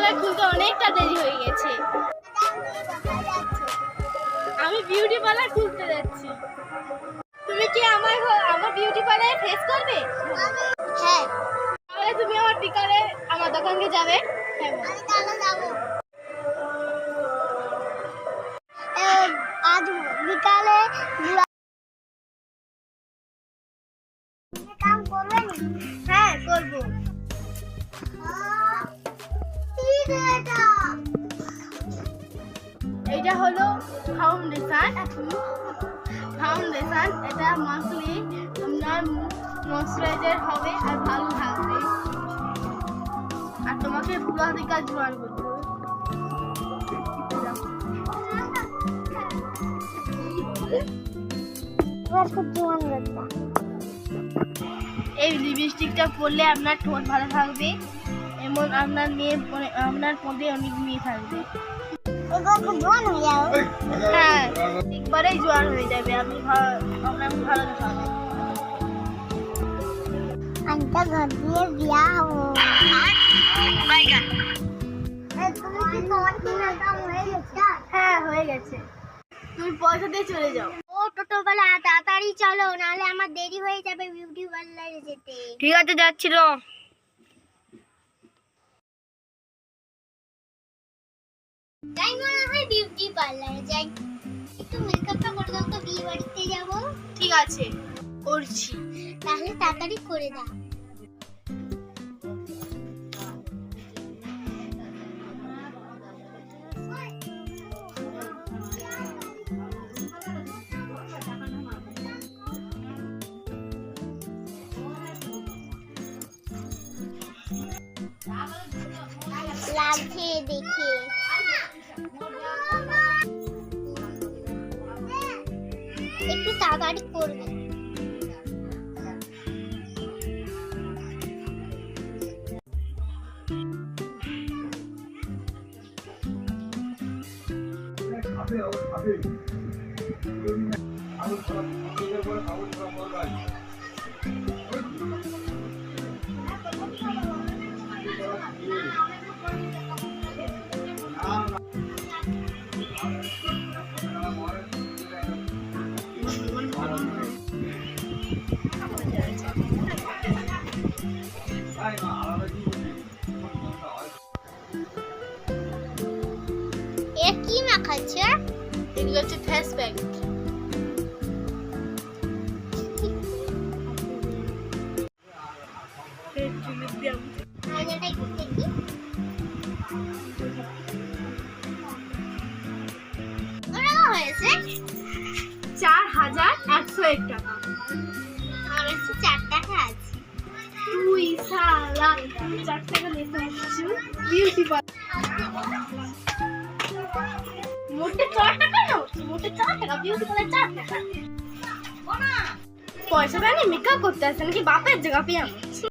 Parlour খুলতে অনেকটা দেরি হয়ে গেছে। আমি বিউটি পার্লার খুলতে যাচ্ছি। তুমি কি আমার বিউটি পার্লারে ফেস করবে? হ্যাঁ। তাহলে তুমি আমার বিকালে আমার দোকানকে যাবে। হ্যাঁ, আমি তাহলে যাবো। আজ বিকালে কাম করবেন? হ্যাঁ করবো। এটা হলো ফাউন্ডেশন। এটা মাখলে আপনার ময়শ্চারাইজার হবে আর ভালো থাকবে, আর তোমাকে পুরো দিকে জোয়ান করতে হবে। এই লিপস্টিকটা পরলে আপনার ঠোঁট ভালো থাকবে, এমন আপনার পদে অনেক মেয়ে থাকবে। হ্যাঁ, একবারেই জোয়ান হয়ে যাবে, আপনার ভালো থাকবে। আন্টা ঘর দিয়ে বিয়া হবো। হ্যাঁ হয়ে গেছে, তুমি পয়সা দিয়ে চলে যাও। ও টোটোবেলা তাড়াতাড়ি চলো, নাহলে আমার দেরি হয়ে যাবে বিউটি পার্লারে যেতে। ঠিক আছে, যাচ্ছি তো। তাই মনে হয় বিউটি পার্লারে যাই, একটু মেকআপটা করে দাও তো, বিয়ে বাড়িতে যাবো। ঠিক আছে, করছি। তাহলে তাড়াতাড়ি করে দাও। লাগছে দেখে। একটু তাড়াতাড়ি করবে। এ কি মাখাচ্ছে? এগুলো হচ্ছে ফেস প্যাক। হয়েছে 4101 টাকা। আমার কাছে 4 টাকা আছে। তুই শালা 4 টাকা নিতে আসছিস বিউটি পার্লার। মোটে 4 টাকা নাও, মোটে 4 টাকা বিউটি পার্লার 4 টাকা। পয়সা নিয়ে মেকআপ করতে আসছে নাকি বাপের জায়গা পেয়ে?